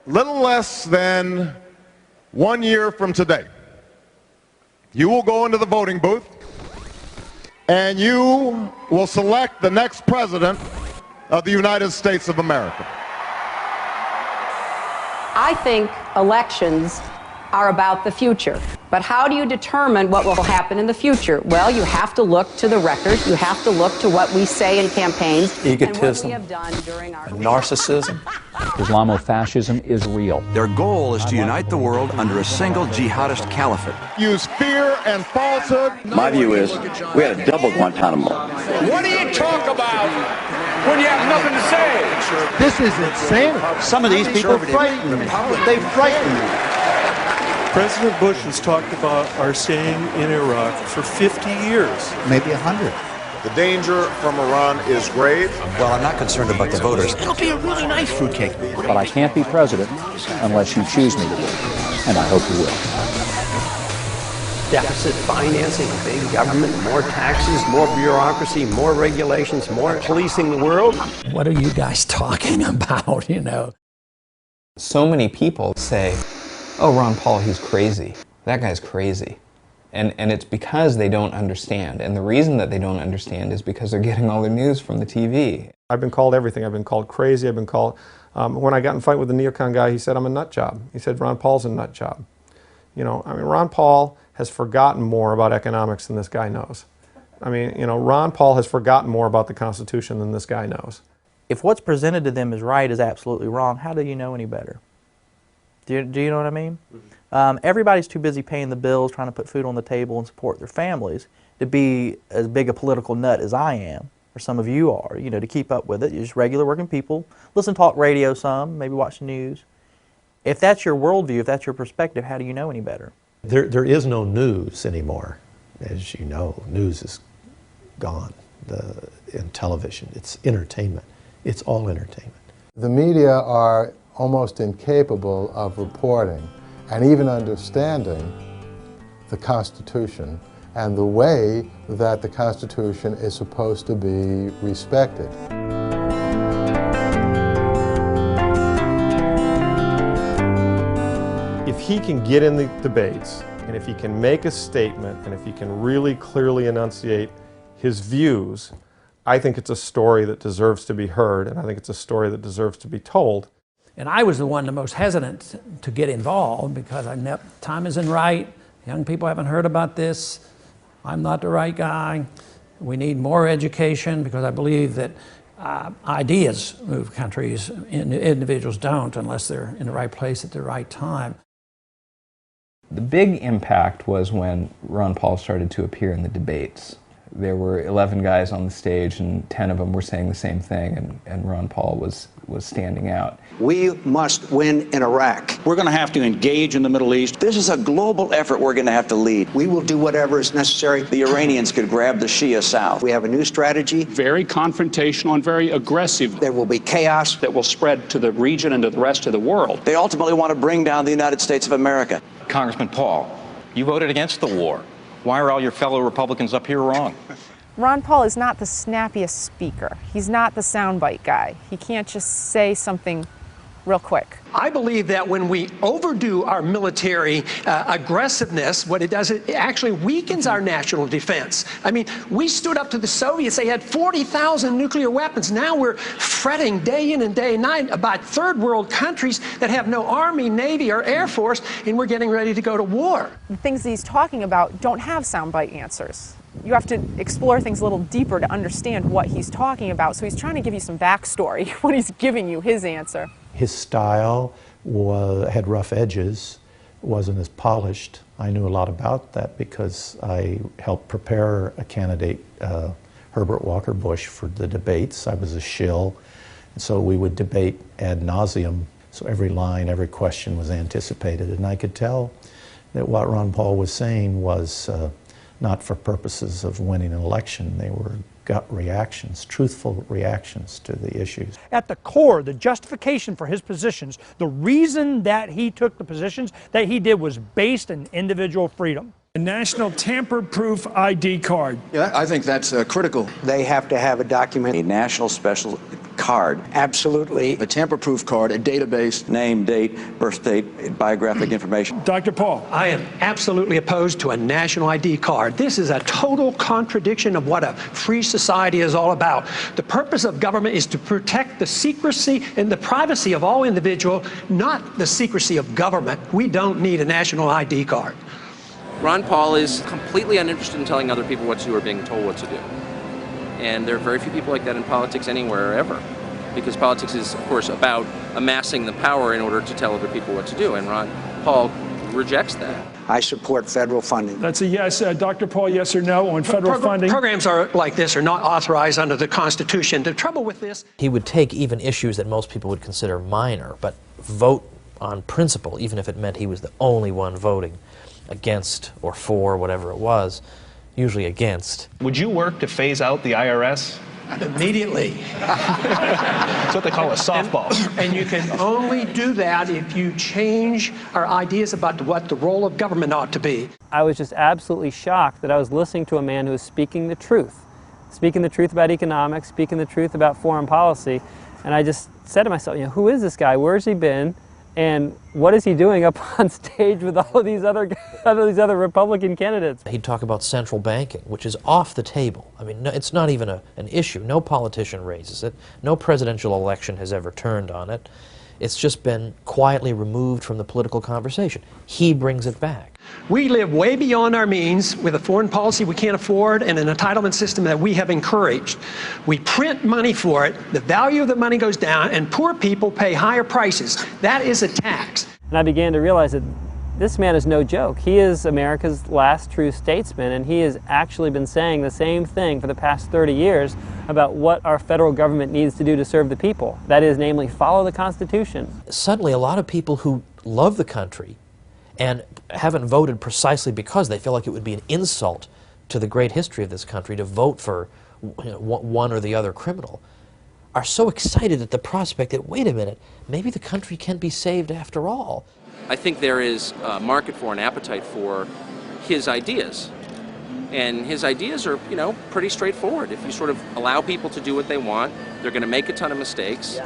little less than 1 year from today, you will go into the voting booth and you will select the next president of the United States of America. I think elections are about the future. But how do you determine what will happen in the future? Well, you have to look to the record. You have to look to what we say in campaigns. Egotism, and what we have done during our narcissism. Islamofascism is real. Their goal is to unite the world under a single jihadist caliphate. Use fear and falsehood. My view is we had a double Guantanamo. What do you talk about when you have nothing to say? This is insane. Some of these people frighten me. They frighten me. President Bush has talked about our staying in Iraq for 50 years. Maybe 100. The danger from Iran is grave. Well, I'm not concerned about the voters. It'll be a really nice fruitcake. But I can't be president unless you choose me to be, and I hope you will. Deficit financing, big government, more taxes, more bureaucracy, more regulations, more policing the world. What are you guys talking about, you know? So many people say, oh, Ron Paul, he's crazy. That guy's crazy. And it's because they don't understand. And the reason that they don't understand is because they're getting all their news from the TV. I've been called everything. I've been called crazy. I've been called, when I got in a fight with the neocon guy, he said I'm a nut job. He said Ron Paul's a nut job. You know, I mean, Ron Paul has forgotten more about economics than this guy knows. I mean, you know, Ron Paul has forgotten more about the Constitution than this guy knows. If what's presented to them is right is absolutely wrong, how do you know any better? Do you know what I mean? Everybody's too busy paying the bills, trying to put food on the table and support their families to be as big a political nut as I am, or some of you are, you know, to keep up with it. You're just regular working people. Listen to talk radio some, maybe watch the news. If that's your worldview, if that's your perspective, how do you know any better? There is no news anymore. As you know, news is gone in television. It's entertainment. It's all entertainment. The media are almost incapable of reporting and even understanding the Constitution and the way that the Constitution is supposed to be respected. If he can get in the debates, and if he can make a statement, and if he can really clearly enunciate his views, I think it's a story that deserves to be heard, and I think it's a story that deserves to be told. And I was the one the most hesitant to get involved because I know time isn't right. Young people haven't heard about this. I'm not the right guy. We need more education because I believe that ideas move countries, individuals don't unless they're in the right place at the right time. The big impact was when Ron Paul started to appear in the debates. There were 11 guys on the stage and 10 of them were saying the same thing, and Ron Paul was standing out. We must win in Iraq. We're going to have to engage in the Middle East. This is a global effort we're going to have to lead. We will do whatever is necessary. The Iranians could grab the Shia South. We have a new strategy. Very confrontational and very aggressive. There will be chaos that will spread to the region and to the rest of the world. They ultimately want to bring down the United States of America. Congressman Paul, you voted against the war. Why are all your fellow Republicans up here wrong? Ron Paul is not the snappiest speaker. He's not the soundbite guy. He can't just say something real quick. I believe that when we overdo our military aggressiveness, what it does, it actually weakens our national defense. I mean, we stood up to the Soviets. They had 40,000 nuclear weapons. Now we're fretting day in and day night about third world countries that have no army, navy, or air force, and we're getting ready to go to war. The things that he's talking about don't have soundbite answers. You have to explore things a little deeper to understand what he's talking about. So he's trying to give you some backstory when he's giving you his answer. His style had rough edges, wasn't as polished. I knew a lot about that because I helped prepare a candidate, Herbert Walker Bush, for the debates. I was a shill, and so we would debate ad nauseum. So every line, every question was anticipated, and I could tell that what Ron Paul was saying was not for purposes of winning an election. They were gut reactions, truthful reactions to the issues. At the core, the justification for his positions, the reason that he took the positions that he did was based in individual freedom. A national tamper-proof ID card. Yeah, I think that's critical. They have to have a document. A national special card. Absolutely. A tamper-proof card, a database, name, date, birth date, biographic information. Dr. Paul. I am absolutely opposed to a national ID card. This is a total contradiction of what a free society is all about. The purpose of government is to protect the secrecy and the privacy of all individuals, not the secrecy of government. We don't need a national ID card. Ron Paul is completely uninterested in telling other people what to do or being told what to do. And there are very few people like that in politics anywhere, ever. Because politics is, of course, about amassing the power in order to tell other people what to do. And Ron Paul rejects that. I support federal funding. That's a yes. Dr. Paul, yes or no on federal funding? Programs like this are not authorized under the Constitution. The trouble with this... He would take even issues that most people would consider minor, but vote on principle, even if it meant he was the only one voting against or for, whatever it was, usually against. Would you work to phase out the IRS? Immediately. That's what they call a softball. And you can only do that if you change our ideas about what the role of government ought to be. I was just absolutely shocked that I was listening to a man who was speaking the truth about economics, speaking the truth about foreign policy, and I just said to myself, who is this guy? Where's he been? And what is he doing up on stage with all of these other Republican candidates? He'd talk about central banking, which is off the table. I mean, it's not even an issue. No politician raises it. No presidential election has ever turned on it. It's just been quietly removed from the political conversation. He brings it back. We live way beyond our means with a foreign policy we can't afford and an entitlement system that we have encouraged. We print money for it, the value of the money goes down, and poor people pay higher prices. That is a tax. And I began to realize that this man is no joke. He is America's last true statesman, and he has actually been saying the same thing for the past 30 years about what our federal government needs to do to serve the people. That is, namely, follow the Constitution. Suddenly, a lot of people who love the country and haven't voted precisely because they feel like it would be an insult to the great history of this country to vote for one or the other criminal, are so excited at the prospect that, wait a minute, maybe the country can be saved after all. I think there is a market for, an appetite for his ideas. And his ideas are, pretty straightforward. If you sort of allow people to do what they want, they're going to make a ton of mistakes.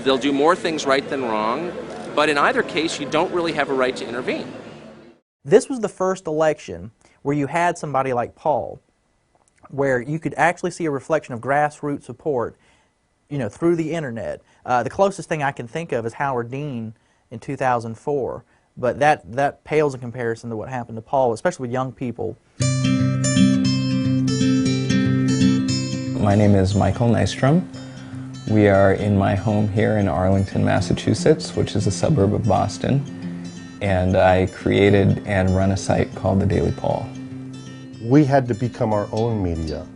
They'll do more things right than wrong. But in either case, you don't really have a right to intervene. This was the first election where you had somebody like Paul, where you could actually see a reflection of grassroots support, through the internet. The closest thing I can think of is Howard Dean in 2004, but that pales in comparison to what happened to Paul, especially with young people. My name is Michael Nystrom. We are in my home here in Arlington, Massachusetts, which is a suburb of Boston, and I created and run a site called The Daily Paul. We had to become our own media.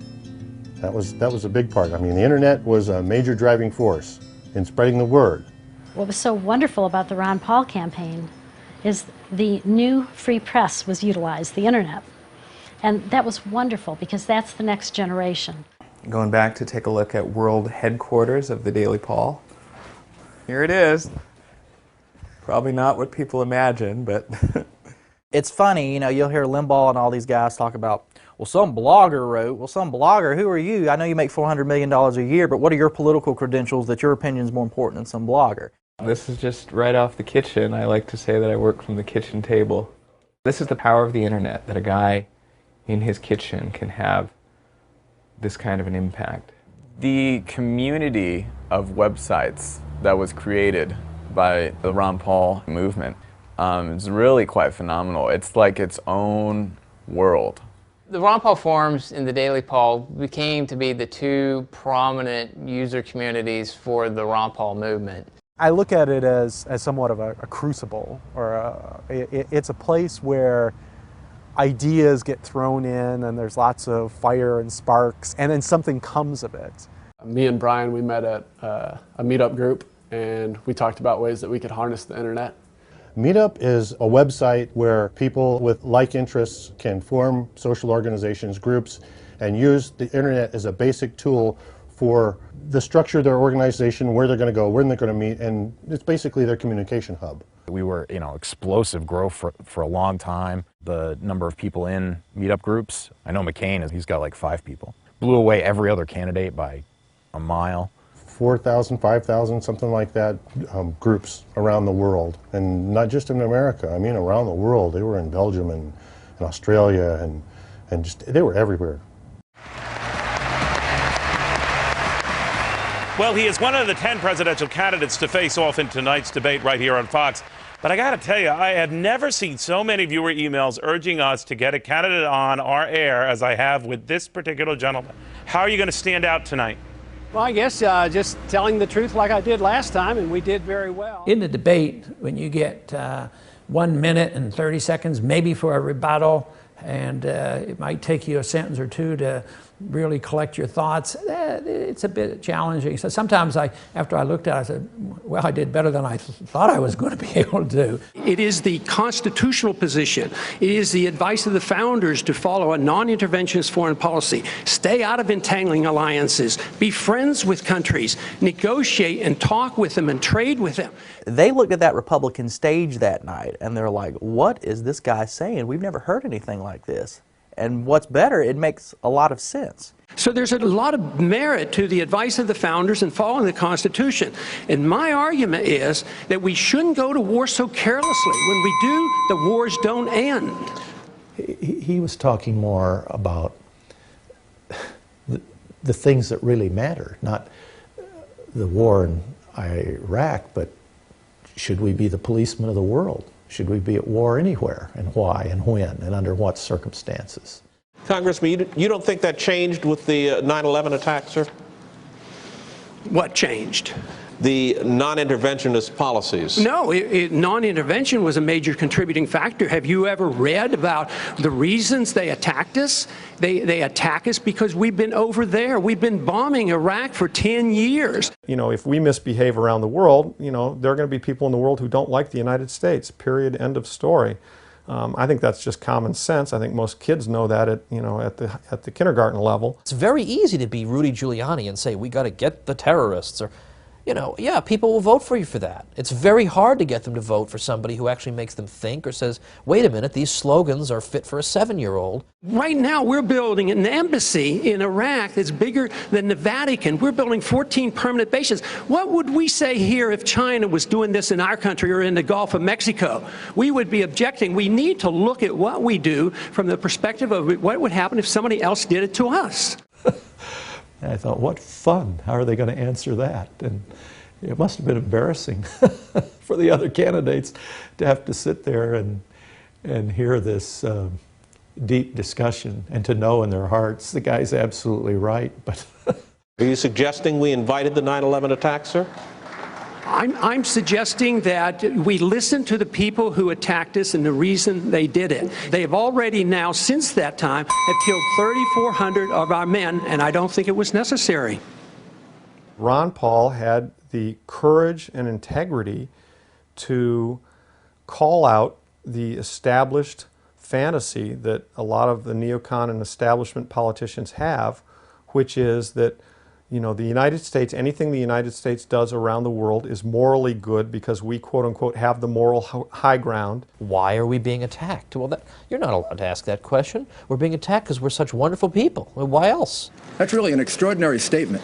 That was a big part. I mean, the internet was a major driving force in spreading the word. What was so wonderful about the Ron Paul campaign is the new free press was utilized, the internet. And that was wonderful because that's the next generation. Going back to take a look at world headquarters of the Daily Paul. Here it is. Probably not what people imagine, but... It's funny, you'll hear Limbaugh and all these guys talk about, well, some blogger wrote. Well, some blogger, who are you? I know you make $400 million a year, but what are your political credentials that your opinion is more important than some blogger? This is just right off the kitchen. I like to say that I work from the kitchen table. This is the power of the internet, that a guy in his kitchen can have this kind of an impact. The community of websites that was created by the Ron Paul movement is really quite phenomenal. It's like its own world. The Ron Paul forums and the Daily Paul became to be the two prominent user communities for the Ron Paul movement. I look at it as somewhat of a crucible, or it's a place where ideas get thrown in and there's lots of fire and sparks, and then something comes of it. Me and Brian, we met at a meetup group, and we talked about ways that we could harness the internet. Meetup is a website where people with like interests can form social organizations, groups, and use the internet as a basic tool for the structure of their organization, where they're going to go, when they're going to meet, and it's basically their communication hub. We were, explosive growth for a long time. The number of people in meetup groups, I know McCain, he's got like 5 people. Blew away every other candidate by a mile. 4,000, 5,000, something like that, groups around the world. And not just in America, I mean around the world. They were in Belgium and Australia and just, they were everywhere. Well, he is one of the 10 presidential candidates to face off in tonight's debate right here on Fox. But I got to tell you, I have never seen so many viewer emails urging us to get a candidate on our air as I have with this particular gentleman. How are you going to stand out tonight? Well, I guess just telling the truth like I did last time, and we did very well. In the debate, when you get 1 minute and 30 seconds, maybe for a rebuttal, and it might take you a sentence or two to really collect your thoughts, it's a bit challenging. So sometimes after I looked at it, I said, well, I did better than I thought I was going to be able to do. It is the constitutional position. It is the advice of the founders to follow a non-interventionist foreign policy. Stay out of entangling alliances. Be friends with countries. Negotiate and talk with them and trade with them. They looked at that Republican stage that night and they're like, what is this guy saying? We've never heard anything like this. And what's better, it makes a lot of sense. So there's a lot of merit to the advice of the founders and following the Constitution. And my argument is that we shouldn't go to war so carelessly. When we do, the wars don't end. He was talking more about the things that really matter, not the war in Iraq, but should we be the policeman of the world? Should we be at war anywhere, and why, and when, and under what circumstances? Congressman, you don't think that changed with the 9/11 attack, sir? What changed? The non-interventionist policies. No, non-intervention was a major contributing factor. Have you ever read about the reasons they attacked us? They attack us because we've been over there. We've been bombing Iraq for 10 years. You know, if we misbehave around the world, you know, there are going to be people in the world who don't like the United States, period, end of story. I think that's just common sense. I think most kids know that at the kindergarten level. It's very easy to be Rudy Giuliani and say, we got to get the terrorists, or, you know, yeah, people will vote for you for that. It's very hard to get them to vote for somebody who actually makes them think or says, wait a minute, these slogans are fit for a 7-year-old. Right now, we're building an embassy in Iraq that's bigger than the Vatican. We're building 14 permanent bases. What would we say here if China was doing this in our country or in the Gulf of Mexico? We would be objecting. We need to look at what we do from the perspective of what would happen if somebody else did it to us. And I thought, what fun. How are they going to answer that? And it must have been embarrassing for the other candidates to have to sit there and hear this deep discussion and to know in their hearts the guy's absolutely right. But are you suggesting we invited the 9/11 attack, sir? I'm suggesting that we listen to the people who attacked us and the reason they did it. They have already now, since that time, have killed 3,400 of our men, and I don't think it was necessary. Ron Paul had the courage and integrity to call out the established fantasy that a lot of the neocon and establishment politicians have, which is that, you know, the United States, anything the United States does around the world is morally good because we, quote unquote, have the moral high ground. Why are we being attacked? Well, you're not allowed to ask that question. We're being attacked because we're such wonderful people. Well, why else? That's really an extraordinary statement.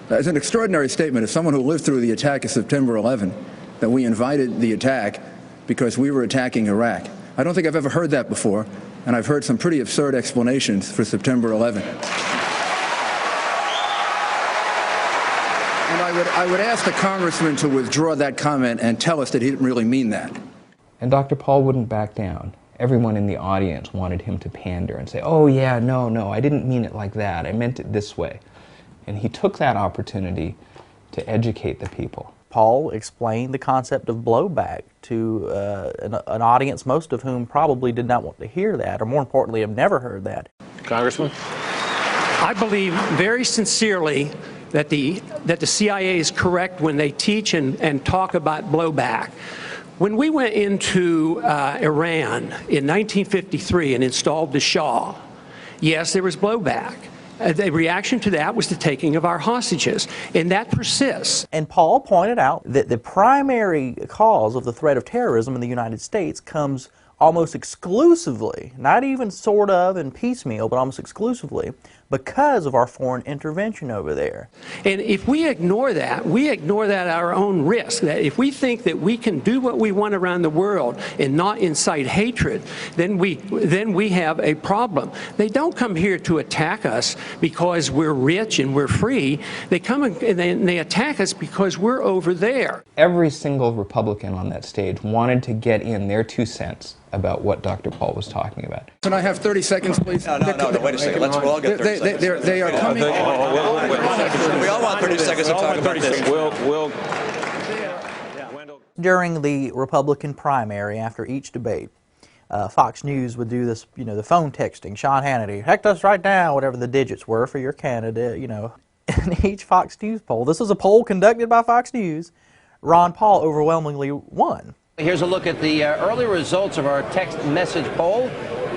It's an extraordinary statement as someone who lived through the attack of September 11, that we invited the attack because we were attacking Iraq. I don't think I've ever heard that before, and I've heard some pretty absurd explanations for September 11. I would ask the congressman to withdraw that comment and tell us that he didn't really mean that. And Dr. Paul wouldn't back down. Everyone in the audience wanted him to pander and say, oh yeah, no, I didn't mean it like that. I meant it this way. And he took that opportunity to educate the people. Paul explained the concept of blowback to an audience, most of whom probably did not want to hear that, or more importantly, have never heard that. Congressman? I believe very sincerely that the CIA is correct when they teach and talk about blowback. When we went into Iran in 1953 and installed the Shah, yes, there was blowback. The reaction to that was the taking of our hostages, and that persists. And Paul pointed out that the primary cause of the threat of terrorism in the United States comes almost exclusively, not even sort of and piecemeal, but almost exclusively, because of our foreign intervention over there. And if we ignore that at our own risk. That if we think that we can do what we want around the world and not incite hatred, then we have a problem. They don't come here to attack us because we're rich and we're free. They come and they attack us because we're over there. Every single Republican on that stage wanted to get in their 2 cents about what Dr. Paul was talking about. Can I have 30 seconds, please? No, wait a second. We'll all get 30 seconds. They are coming. We all want 30 seconds to talk about this. During the Republican primary, after each debate, Fox News would do this, the phone texting. Sean Hannity, text us right now, whatever the digits were for your candidate, In each Fox News poll, this was a poll conducted by Fox News, Ron Paul overwhelmingly won. Here's a look at the early results of our text message poll.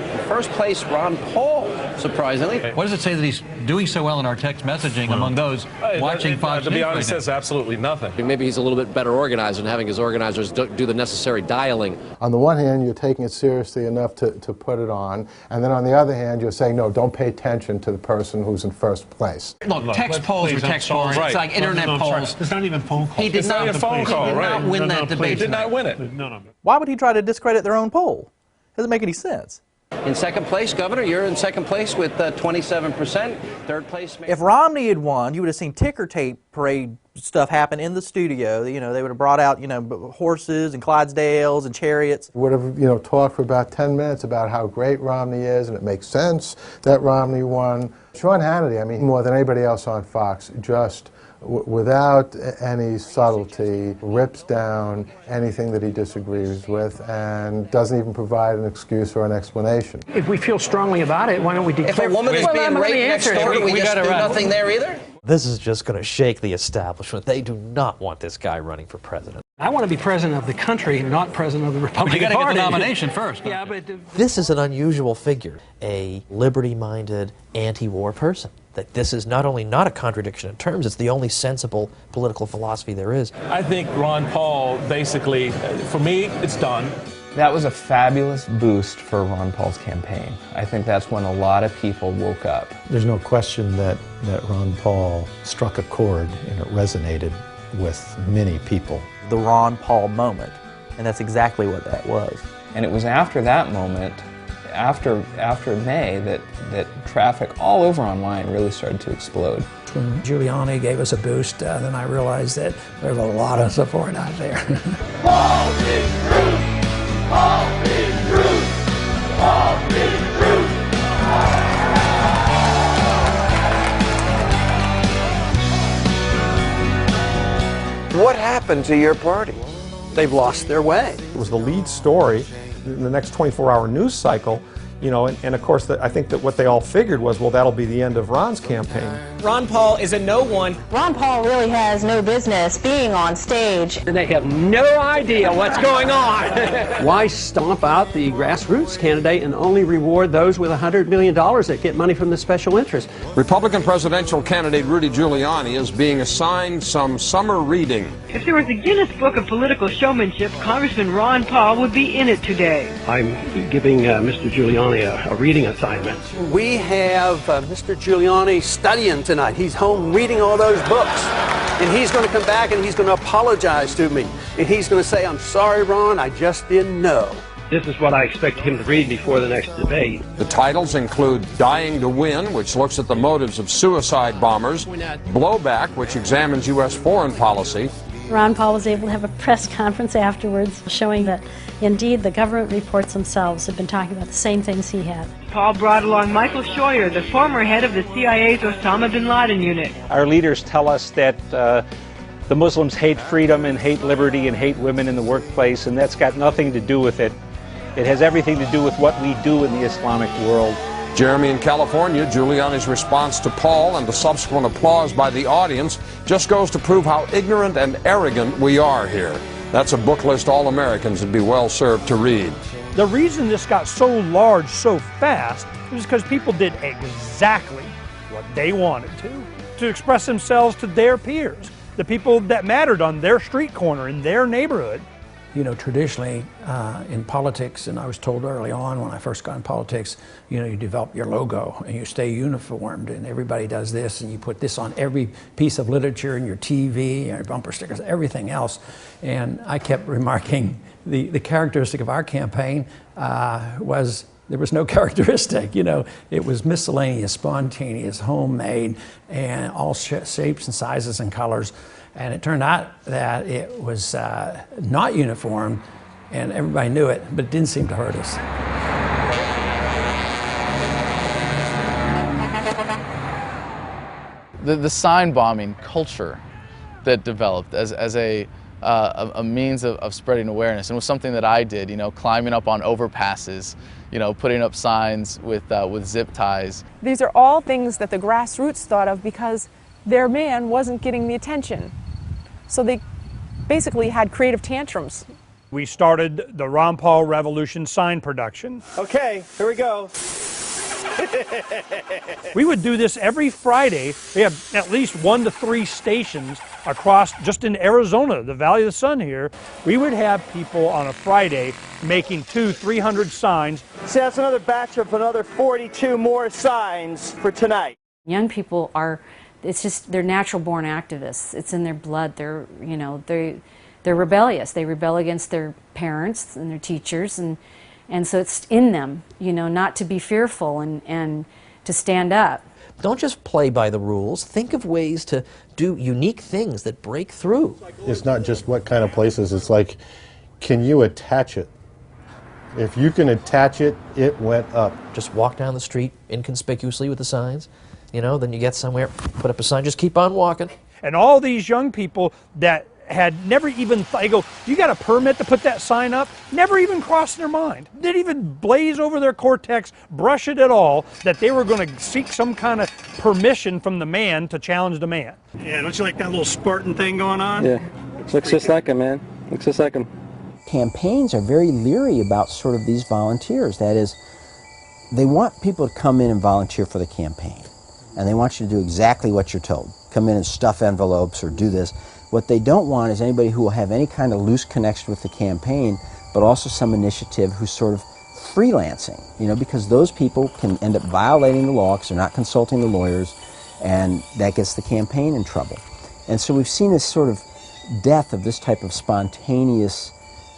In first place, Ron Paul, surprisingly. What does it say that he's doing so well in our text messaging among those watching Fox News? To be honest, right says absolutely nothing. Maybe he's a little bit better organized and having his organizers do the necessary dialing. On the one hand, you're taking it seriously enough to put it on, and then on the other hand, you're saying, no, don't pay attention to the person who's in first place. Look, text polls are text polls. It's like internet polls. It's not even phone calls. He did not win that debate. He did not win it. Why would he try to discredit their own poll? Doesn't make any sense. In second place, Governor, you're in second place with 27%. Third place... If Romney had won, you would have seen ticker tape parade stuff happen in the studio. They would have brought out, horses and Clydesdales and chariots. Would have, talked for about 10 minutes about how great Romney is, and it makes sense that Romney won. Sean Hannity, more than anybody else on Fox, just without any subtlety, rips down anything that he disagrees with and doesn't even provide an excuse or an explanation. If we feel strongly about it, why don't we declare... If a woman is being raped next door, do we just do nothing there either? This is just going to shake the establishment. They do not want this guy running for president. I want to be president of the country, not president of the Republican Party. You got to get the nomination first. Yeah, but... This is an unusual figure, a liberty-minded, anti-war person. That this is not only not a contradiction in terms, it's the only sensible political philosophy there is. I think Ron Paul basically, for me, it's done. That was a fabulous boost for Ron Paul's campaign. I think that's when a lot of people woke up. There's no question that Ron Paul struck a chord and it resonated with many people. The Ron Paul moment, and that's exactly what that was. And it was after that moment, after May, that traffic all over online really started to explode. When Giuliani gave us a boost, then I realized that there's a lot of support out there. Paul is truth! Paul is truth! Paul is truth! What happened to your party? They've lost their way. It was the lead story in the next 24-hour news cycle, and of course I think that what they all figured was, well, that'll be the end of Ron's campaign. Ron Paul is a no one. Ron Paul really has no business being on stage. And they have no idea what's going on. Why stomp out the grassroots candidate and only reward those with $100 million that get money from the special interest? Republican presidential candidate Rudy Giuliani is being assigned some summer reading. If there was a Guinness Book of Political Showmanship, Congressman Ron Paul would be in it today. I'm giving Mr. Giuliani a reading assignment. We have Mr. Giuliani studying tonight. He's home reading all those books. And he's going to come back and he's going to apologize to me. And he's going to say, I'm sorry, Ron, I just didn't know. This is what I expect him to read before the next debate. The titles include Dying to Win, which looks at the motives of suicide bombers, Blowback, which examines U.S. foreign policy. Ron Paul was able to have a press conference afterwards showing that indeed the government reports themselves have been talking about the same things he had. Paul brought along Michael Scheuer, the former head of the CIA's Osama bin Laden unit. Our leaders tell us that the Muslims hate freedom and hate liberty and hate women in the workplace, and that's got nothing to do with it. It has everything to do with what we do in the Islamic world. Jeremy in California, Giuliani's response to Paul and the subsequent applause by the audience just goes to prove how ignorant and arrogant we are here. That's a book list all Americans would be well served to read. The reason this got so large so fast was because people did exactly what they wanted to express themselves to their peers, the people that mattered on their street corner in their neighborhood. You know, traditionally in politics, and I was told early on when I first got in politics, you know, you develop your logo and you stay uniformed, and everybody does this, and you put this on every piece of literature and your TV, your bumper stickers, everything else. And I kept remarking the characteristic of our campaign was there was no characteristic. You know, it was miscellaneous, spontaneous, homemade, and all shapes and sizes and colors. And it turned out that it was not uniform, and everybody knew it, but it didn't seem to hurt us. The sign bombing culture that developed as a means of spreading awareness, and was something that I did, you know, climbing up on overpasses, you know, putting up signs with zip ties. These are all things that the grassroots thought of because their man wasn't getting the attention. So they basically had creative tantrums. We started the Ron Paul Revolution sign production. Okay, here we go. We would do this every Friday. We have at least 1 to 3 stations across, just in Arizona, the Valley of the Sun here. We would have people on a Friday making 200-300 signs. See, that's another batch of another 42 more signs for tonight. Young people are, it's just, they're natural born activists. It's in their blood. They're, you know, they're rebellious. They rebel against their parents and their teachers, and so it's in them, you know, not to be fearful and to stand up. Don't just play by the rules. Think of ways to do unique things that break through. It's not just what kind of places. It's like, can you attach it? If you can attach it, it went up. Just walk down the street inconspicuously with the signs. You know, then you get somewhere, put up a sign, just keep on walking. And all these young people that had never even, they go, you got a permit to put that sign up? Never even crossed their mind. Didn't even blaze over their cortex, brush it at all, that they were going to seek some kind of permission from the man to challenge the man. Yeah, don't you like that little Spartan thing going on? Yeah, looks just like him, man. Looks just like him. Campaigns are very leery about sort of these volunteers. That is, they want people to come in and volunteer for the campaign. And they want you to do exactly what you're told. Come in and stuff envelopes or do this. What they don't want is anybody who will have any kind of loose connection with the campaign, but also some initiative who's sort of freelancing, you know, because those people can end up violating the law because they're not consulting the lawyers, and that gets the campaign in trouble. And so we've seen this sort of death of this type of spontaneous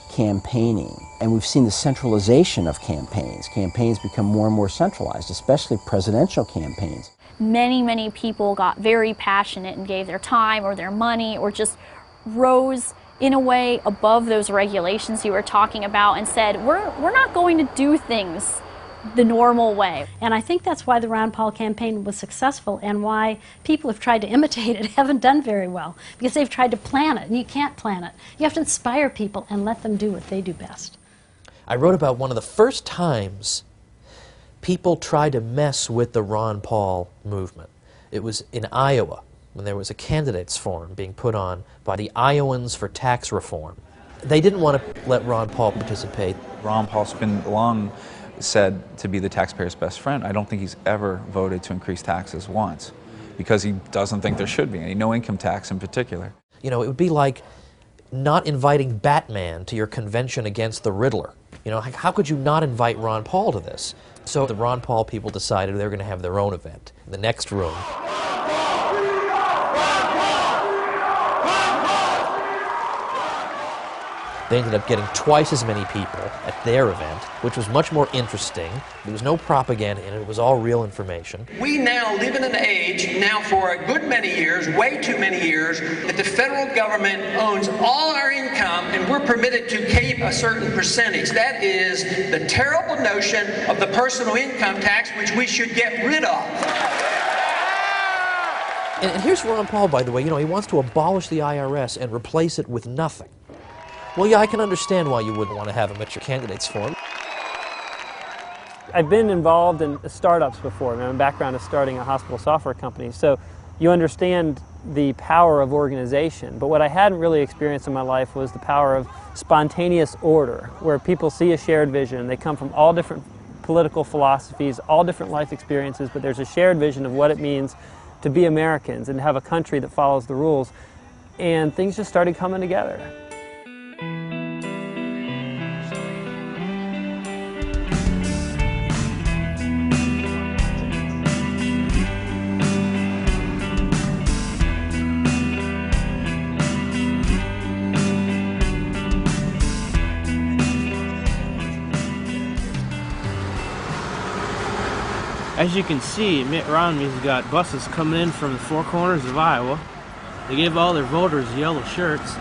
campaigning, and we've seen the centralization of campaigns. Campaigns become more and more centralized, especially presidential campaigns. Many people got very passionate and gave their time or their money or just rose in a way above those regulations you were talking about and said, we're not going to do things the normal way. And I think that's why the Ron Paul campaign was successful, and why people have tried to imitate it haven't done very well, because they've tried to plan it, and you can't plan it. You have to inspire people and let them do what they do best. I wrote about one of the first times people tried to mess with the Ron Paul movement. It was in Iowa, when there was a candidates forum being put on by the Iowans for Tax Reform. They didn't want to let Ron Paul participate. Ron Paul's been long said to be the taxpayer's best friend. I don't think he's ever voted to increase taxes once, because he doesn't think there should be any, no income tax in particular. You know, it would be like not inviting Batman to your convention against the Riddler. You know, how could you not invite Ron Paul to this? So the Ron Paul people decided they were going to have their own event in the next room. They ended up getting twice as many people at their event, which was much more interesting. There was no propaganda in it. It was all real information. We now live in an age, now for a good many years, way too many years, that the federal government owns all our income and we're permitted to keep a certain percentage. That is the terrible notion of the personal income tax, which we should get rid of. And here's Ron Paul, by the way. You know, he wants to abolish the IRS and replace it with nothing. Well, yeah, I can understand why you wouldn't want to have him at your candidates forum. I've been involved in startups before. My background is starting a hospital software company, so you understand the power of organization. But what I hadn't really experienced in my life was the power of spontaneous order, where people see a shared vision. They come from all different political philosophies, all different life experiences, but there's a shared vision of what it means to be Americans and have a country that follows the rules. And things just started coming together. As you can see, Mitt Romney's got buses coming in from the four corners of Iowa. They gave all their voters yellow shirts.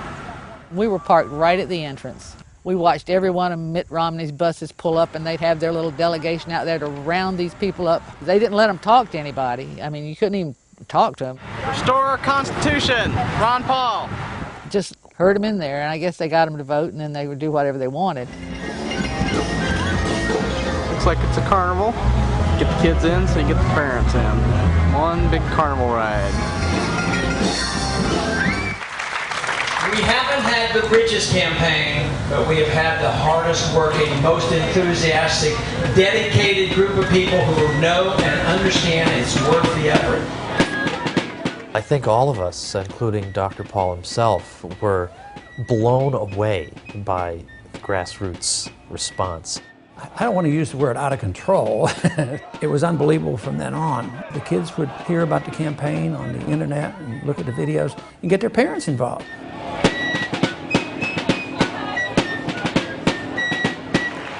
We were parked right at the entrance. We watched every one of Mitt Romney's buses pull up, and they'd have their little delegation out there to round these people up. They didn't let them talk to anybody. I mean, you couldn't even talk to them. Restore our Constitution, Ron Paul. Just herd them in there, and I guess they got them to vote, and then they would do whatever they wanted. Looks like it's a carnival. Get the kids in so you get the parents in. One big carnival ride. We haven't had the richest campaign, but we have had the hardest working, most enthusiastic, dedicated group of people who know and understand it's worth the effort. I think all of us, including Dr. Paul himself, were blown away by the grassroots response. I don't want to use the word out of control. It was unbelievable from then on. The kids would hear about the campaign on the internet and look at the videos and get their parents involved.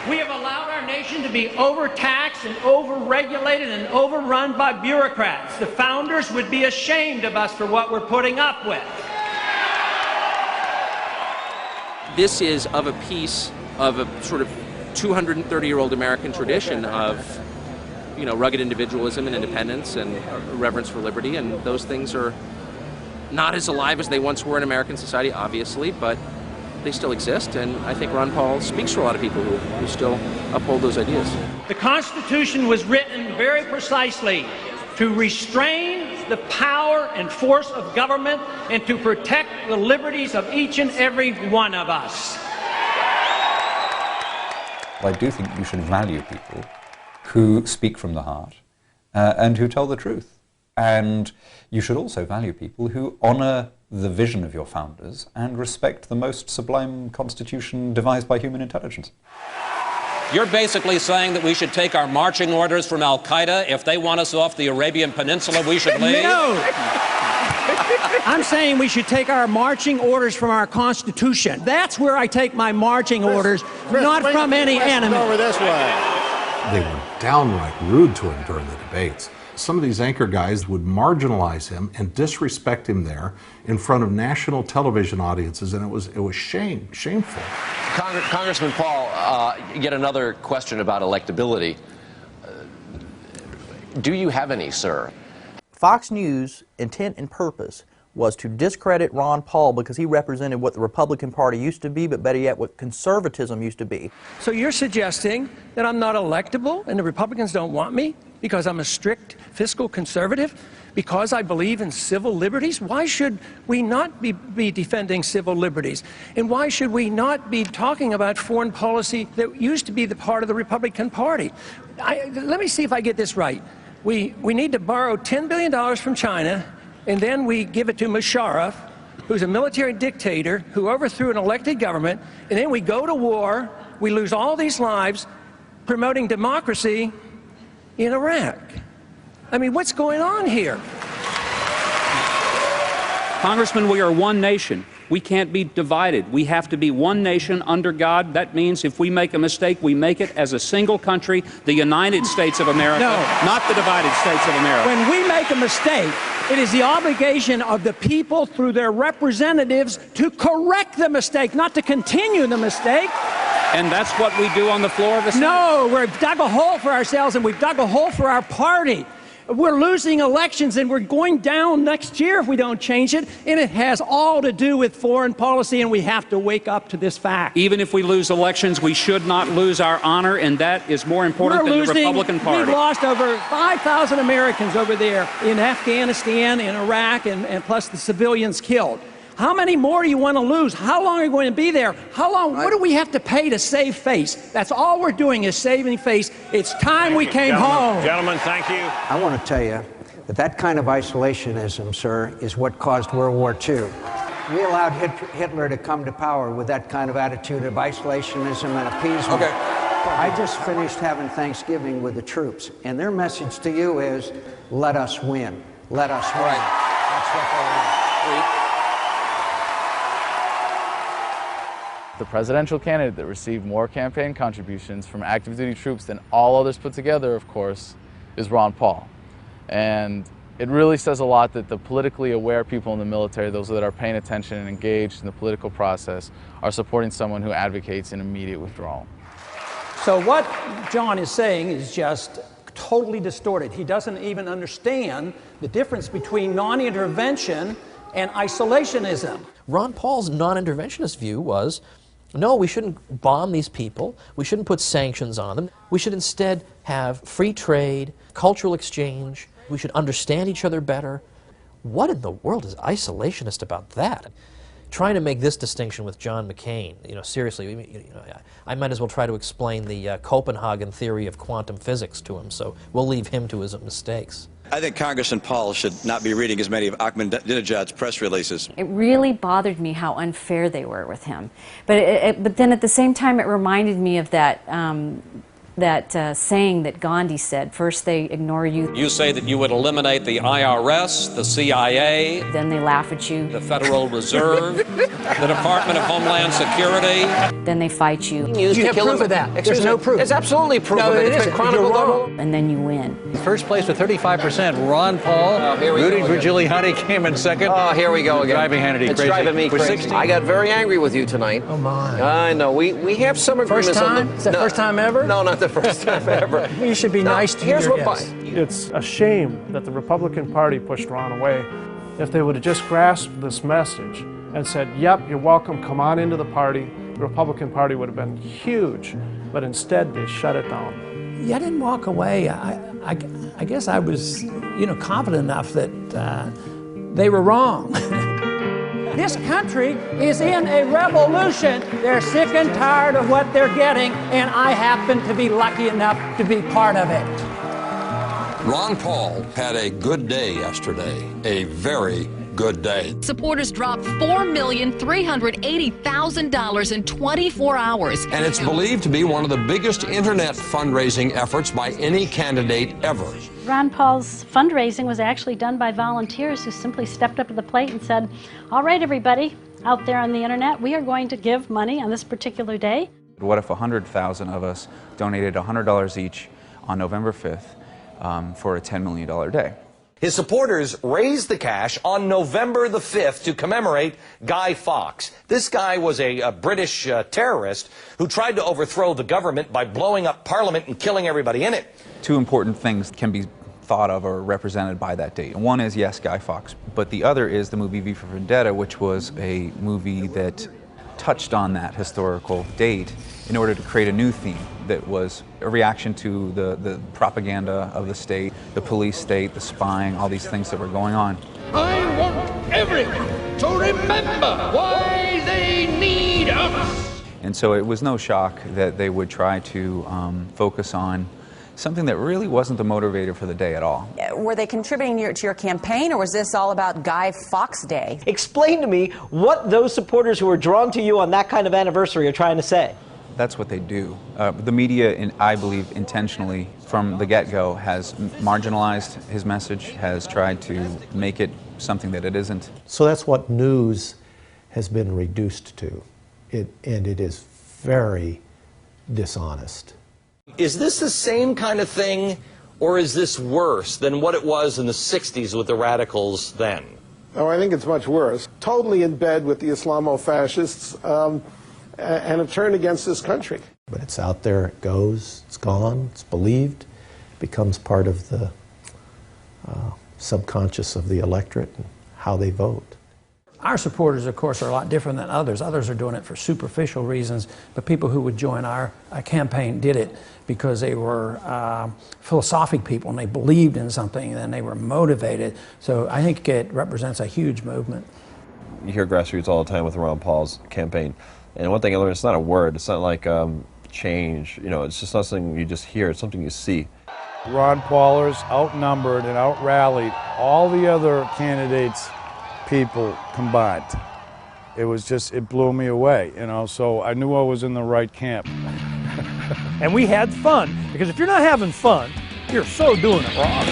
We have allowed our nation to be overtaxed and overregulated and overrun by bureaucrats. The founders would be ashamed of us for what we're putting up with. This is of a piece of a sort of 230-year-old American tradition of, you know, rugged individualism and independence and reverence for liberty, and those things are not as alive as they once were in American society, obviously, but they still exist, and I think Ron Paul speaks for a lot of people who still uphold those ideas. The Constitution was written very precisely to restrain the power and force of government and to protect the liberties of each and every one of us. I do think you should value people who speak from the heart and who tell the truth. And you should also value people who honor the vision of your founders and respect the most sublime constitution devised by human intelligence. You're basically saying that we should take our marching orders from Al-Qaeda. If they want us off the Arabian Peninsula, we should leave? No! I'm saying we should take our marching orders from our Constitution. That's where I take my marching orders, not from any enemy. Over this way. They were downright rude to him during the debates. Some of these anchor guys would marginalize him and disrespect him there in front of national television audiences, and it was shameful. Congressman Paul, yet another question about electability. Do you have any, sir? Fox News' intent and purpose was to discredit Ron Paul because he represented what the Republican Party used to be, but better yet, what conservatism used to be. So you're suggesting that I'm not electable and the Republicans don't want me because I'm a strict fiscal conservative, because I believe in civil liberties? Why should we not be defending civil liberties? And why should we not be talking about foreign policy that used to be the part of the Republican Party? Let me see if I get this right. We need to borrow $10 billion from China, and then we give it to Musharraf, who's a military dictator who overthrew an elected government, and then we go to war, we lose all these lives promoting democracy in Iraq. I mean, what's going on here? Congressman, we are one nation. We can't be divided. We have to be one nation under God. That means if we make a mistake, we make it as a single country, the United States of America, not the divided States of America. When we make a mistake, it is the obligation of the people through their representatives to correct the mistake, not to continue the mistake. And that's what we do on the floor of the Senate? No, we've dug a hole for ourselves, and we've dug a hole for our party. We're losing elections, and we're going down next year if we don't change it, and it has all to do with foreign policy, and we have to wake up to this fact. Even if we lose elections, we should not lose our honor, and that is more important than the Republican Party. We've lost over 5,000 Americans over there in Afghanistan, in Iraq, and plus the civilians killed. How many more do you want to lose? How long are you going to be there? How long? What do we have to pay to save face? That's all we're doing is saving face. It's time we came home. Gentlemen, thank you. I want to tell you that that kind of isolationism, sir, is what caused World War II. We allowed Hitler to come to power with that kind of attitude of isolationism and appeasement. Okay. I just finished having Thanksgiving with the troops, and their message to you is, let us win. Let us win. That's what they want. The presidential candidate that received more campaign contributions from active duty troops than all others put together, of course, is Ron Paul. And it really says a lot that the politically aware people in the military, those that are paying attention and engaged in the political process, are supporting someone who advocates an immediate withdrawal. So what John is saying is just totally distorted. He doesn't even understand the difference between non-intervention and isolationism. Ron Paul's non-interventionist view was, no, we shouldn't bomb these people, we shouldn't put sanctions on them, we should instead have free trade, cultural exchange, we should understand each other better. What in the world is isolationist about that? Trying to make this distinction with John McCain, seriously, I might as well try to explain the Copenhagen theory of quantum physics to him, so we'll leave him to his mistakes. I think Congressman Paul should not be reading as many of Ahmadinejad's press releases. It really bothered me how unfair they were with him. But then at the same time, it reminded me of that saying that Gandhi said, first they ignore you. You say that you would eliminate the IRS, the CIA, then they laugh at you. The Federal Reserve, the Department of Homeland Security. Then they fight you. Do you have proof of that? There's no proof. There's absolutely proof of it. It's been chronicled all. And then you win. First place with 35%, Ron Paul. Rudy Giuliani came in second. Oh, here we go again. Driving Hannity It's crazy. driving me We're crazy. 60. I got very angry with you tonight. Oh, my. I know. We have some agreements. First time? On Is that first time ever? No, not the first time ever. You should be nice to your guests. It's a shame that the Republican Party pushed Ron away. If they would have just grasped this message and said, yep, you're welcome, come on into the party, the Republican Party would have been huge. But instead, they shut it down. Yeah, I didn't walk away. I guess I was, confident enough that they were wrong. This country is in a revolution. They're sick and tired of what they're getting, and I happen to be lucky enough to be part of it. Ron Paul had a good day yesterday, a very good day. Supporters dropped $4,380,000 in 24 hours. And it's believed to be one of the biggest internet fundraising efforts by any candidate ever. Ron Paul's fundraising was actually done by volunteers who simply stepped up to the plate and said, all right, everybody out there on the internet, we are going to give money on this particular day. What if 100,000 of us donated $100 each on November 5th for a $10 million day? His supporters raised the cash on November the 5th to commemorate Guy Fawkes. This guy was a British terrorist who tried to overthrow the government by blowing up Parliament and killing everybody in it. Two important things can be thought of or represented by that date. One is, yes, Guy Fawkes, but the other is the movie V for Vendetta, which was a movie that touched on that historical date in order to create a new theme that was a reaction to the propaganda of the state, the police state, the spying, all these things that were going on. I want everyone to remember why they need us. And so it was no shock that they would try to focus on something that really wasn't the motivator for the day at all. Were they contributing to your campaign, or was this all about Guy Fawkes Day? Explain to me what those supporters who are drawn to you on that kind of anniversary are trying to say. That's what they do. The media, I believe, intentionally, from the get-go, has marginalized his message, has tried to make it something that it isn't. So that's what news has been reduced to, and it is very dishonest. Is this the same kind of thing, or is this worse than what it was in the 60s with the radicals then? Oh, I think it's much worse. Totally in bed with the Islamo-fascists and have turned against this country. But it's out there, it goes, it's gone, it's believed, becomes part of the subconscious of the electorate and how they vote. Our supporters, of course, are a lot different than others. Others are doing it for superficial reasons, but people who would join our campaign did it because they were philosophic people and they believed in something and they were motivated. So I think it represents a huge movement. You hear grassroots all the time with Ron Paul's campaign. And one thing I learned, it's not a word. It's not like change. It's just not something you just hear. It's something you see. Ron Paulers outnumbered and out-rallied all the other candidates' people combined. It was just, it blew me away, so I knew I was in the right camp. And we had fun, because if you're not having fun, you're so doing it wrong.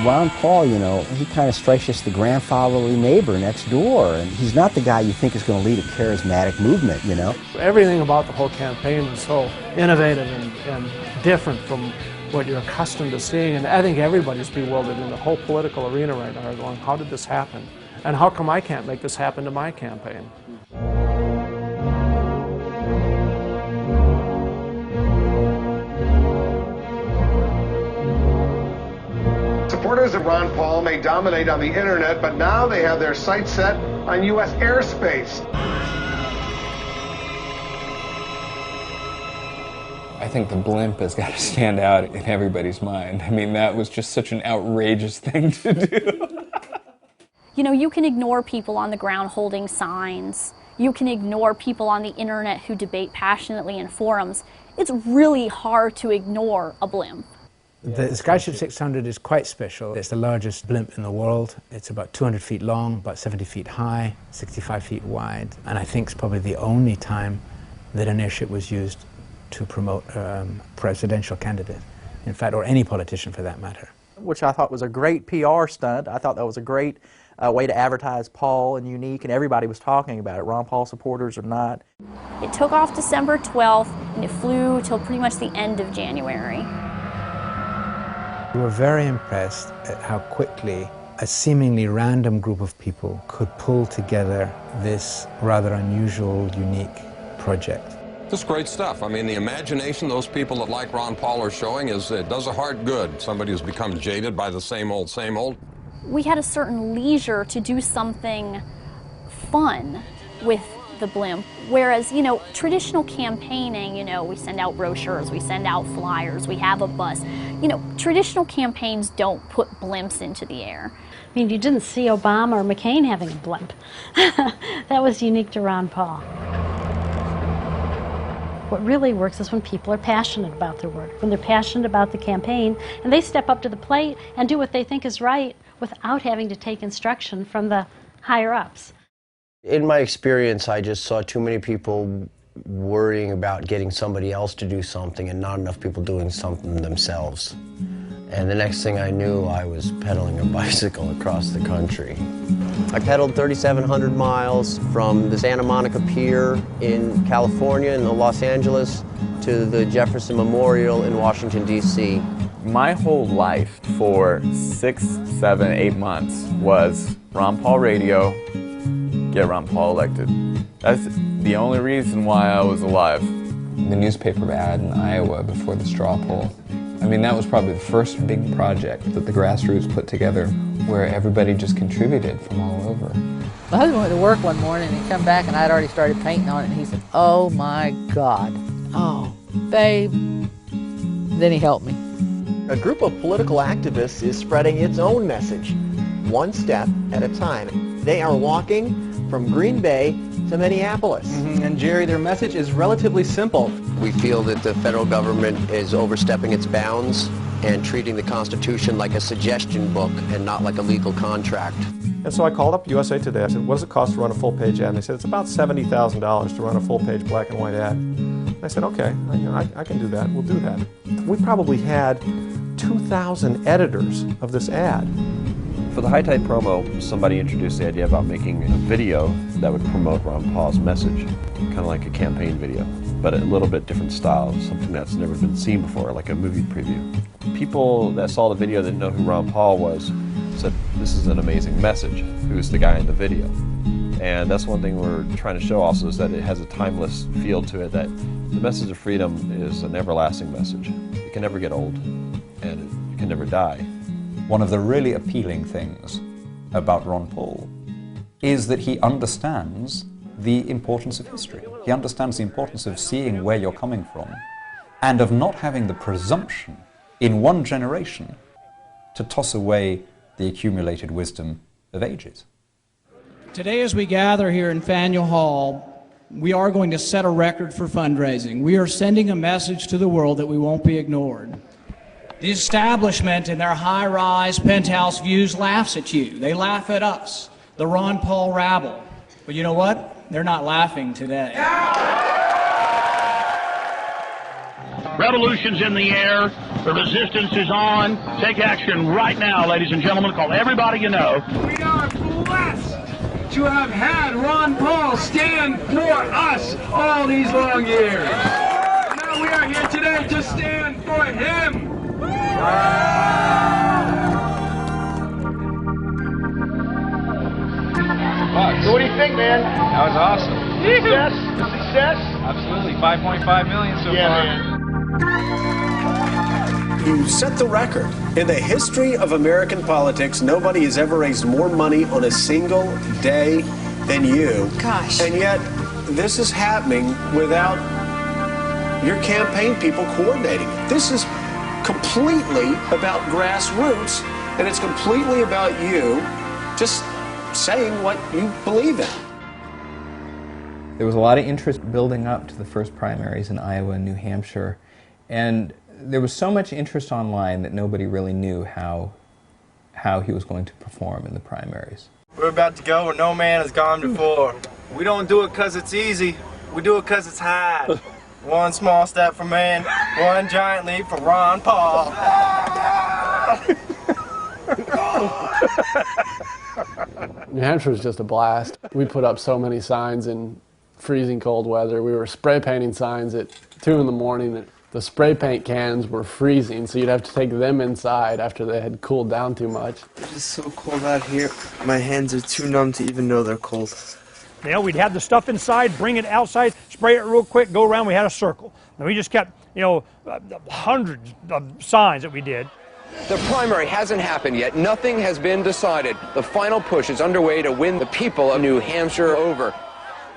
Ron Paul, you know, he kind of strikes us the grandfatherly neighbor next door, and he's not the guy you think is going to lead a charismatic movement, you know. Everything about the whole campaign was so innovative and different from what you're accustomed to seeing, and I think everybody's bewildered in the whole political arena right now, going, how did this happen? And how come I can't make this happen to my campaign? Supporters of Ron Paul may dominate on the internet, but now they have their sights set on U.S. airspace. I think the blimp has got to stand out in everybody's mind. I mean, that was just such an outrageous thing to do. You know, you can ignore people on the ground holding signs. You can ignore people on the internet who debate passionately in forums. It's really hard to ignore a blimp. The Skyship 600 is quite special. It's the largest blimp in the world. It's about 200 feet long, about 70 feet high, 65 feet wide, and I think it's probably the only time that an airship was used to promote a presidential candidate, in fact, or any politician for that matter. Which I thought was a great PR stunt. I thought that was a great way to advertise Paul and unique, and everybody was talking about it, Ron Paul supporters or not. It took off December 12th, and it flew till pretty much the end of January. We were very impressed at how quickly a seemingly random group of people could pull together this rather unusual, unique project. Just great stuff. I mean, the imagination those people that like Ron Paul are showing it does a heart good. Somebody who's become jaded by the same old, same old. We had a certain leisure to do something fun with the blimp, whereas, you know, traditional campaigning, you know, we send out brochures, we send out flyers, we have a bus. You know, traditional campaigns don't put blimps into the air. I mean, you didn't see Obama or McCain having a blimp. That was unique to Ron Paul. What really works is when people are passionate about their work, when they're passionate about the campaign, and they step up to the plate and do what they think is right without having to take instruction from the higher-ups. In my experience, I just saw too many people worrying about getting somebody else to do something and not enough people doing something themselves. And the next thing I knew, I was pedaling a bicycle across the country. I pedaled 3,700 miles from the Santa Monica Pier in California in Los Angeles to the Jefferson Memorial in Washington, D.C. My whole life for 6, 7, 8 months was Ron Paul radio, get Ron Paul elected. That's the only reason why I was alive. The newspaper ad in Iowa before the straw poll. I mean, that was probably the first big project that the grassroots put together where everybody just contributed from all over. My husband went to work one morning and he come back and I'd already started painting on it and he said, "Oh my God, oh, babe." Then he helped me. A group of political activists is spreading its own message, one step at a time. They are walking from Green Bay to Minneapolis. And Jerry, their message is relatively simple. We feel that the federal government is overstepping its bounds and treating the Constitution like a suggestion book and not like a legal contract. And so I called up USA Today. I said, what does it cost to run a full-page ad? And they said, it's about $70,000 to run a full-page black and white ad. And I said, okay, I can do that. We'll do that. We probably had 2,000 editors of this ad. For the High Tide promo, somebody introduced the idea about making a video that would promote Ron Paul's message, kind of like a campaign video, but a little bit different style, something that's never been seen before, like a movie preview. People that saw the video that didn't know who Ron Paul was said, this is an amazing message. Who's the guy in the video? And that's one thing we're trying to show also, is that it has a timeless feel to it, that the message of freedom is an everlasting message. It can never get old, and it can never die. One of the really appealing things about Ron Paul is that he understands the importance of history. He understands the importance of seeing where you're coming from and of not having the presumption in one generation to toss away the accumulated wisdom of ages. Today, as we gather here in Faneuil Hall, we are going to set a record for fundraising. We are sending a message to the world that we won't be ignored. The establishment in their high-rise penthouse views laughs at you. They laugh at us, the Ron Paul rabble. But you know what? They're not laughing today. Revolution's in the air. The resistance is on. Take action right now, ladies and gentlemen. Call everybody you know. We are blessed to have had Ron Paul stand for us all these long years. Now we are here today to stand for him. So what do you think, man? That was awesome. Success? Success? Absolutely. 5.5 million so far. Man. You set the record. In the history of American politics, nobody has ever raised more money on a single day than you. Gosh. And yet, this is happening without your campaign people coordinating. This is completely about grassroots, and it's completely about you just saying what you believe in. There was a lot of interest building up to the first primaries in Iowa and New Hampshire, and there was so much interest online that nobody really knew how he was going to perform in the primaries. We're about to go where no man has gone before. We don't do it because it's easy, we do it because it's hard. One small step for man, one giant leap for Ron Paul. New Hampshire was just a blast. We put up so many signs in freezing cold weather. We were spray painting signs at 2 in the morning. The spray paint cans were freezing, so you'd have to take them inside after they had cooled down too much. It's so cold out here. My hands are too numb to even know they're cold. You know, we'd have the stuff inside, bring it outside, spray it real quick, go around. We had a circle. And we just kept, you know, hundreds of signs that we did. The primary hasn't happened yet. Nothing has been decided. The final push is underway to win the people of New Hampshire over.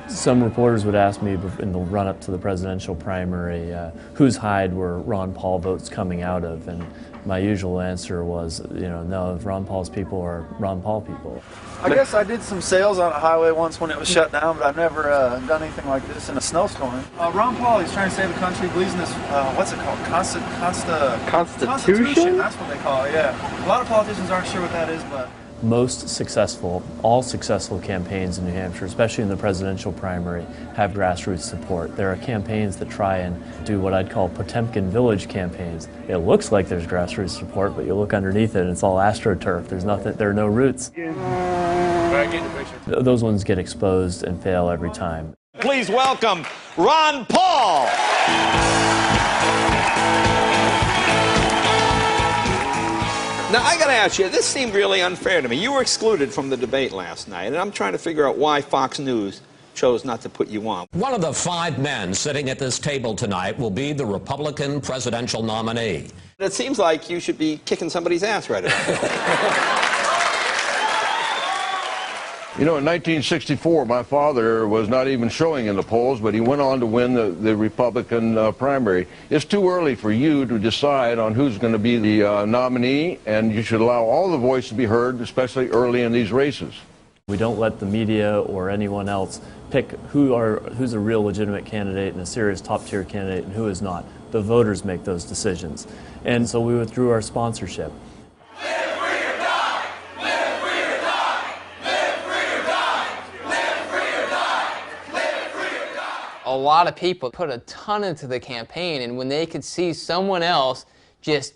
Some reporters would ask me in the run-up to the presidential primary, whose hide were Ron Paul votes coming out of, and my usual answer was, you know, no, Ron Paul's people are Ron Paul people. I guess I did some sales on a highway once when it was shut down, but I've never done anything like this in a snowstorm. Ron Paul, he's trying to save the country, believes in this, what's it called, Constitution? That's what they call it, yeah. A lot of politicians aren't sure what that is, but... Most successful, all successful campaigns in New Hampshire, especially in the presidential primary, have grassroots support. There are campaigns that try and do what I'd call Potemkin Village campaigns. It looks like there's grassroots support, but you look underneath it and it's all AstroTurf. There's nothing, there are no roots. Those ones get exposed and fail every time. Please welcome Ron Paul. Now, I got to ask you, this seemed really unfair to me. You were excluded from the debate last night, and I'm trying to figure out why Fox News chose not to put you on. One of the 5 men sitting at this table tonight will be the Republican presidential nominee. It seems like you should be kicking somebody's ass right now. You know, in 1964, my father was not even showing in the polls, but he went on to win the Republican primary. It's too early for you to decide on who's going to be the nominee, and you should allow all the voice to be heard, especially early in these races. We don't let the media or anyone else pick who's a real legitimate candidate and a serious top-tier candidate and who is not. The voters make those decisions. And so we withdrew our sponsorship. A lot of people put a ton into the campaign, and when they could see someone else just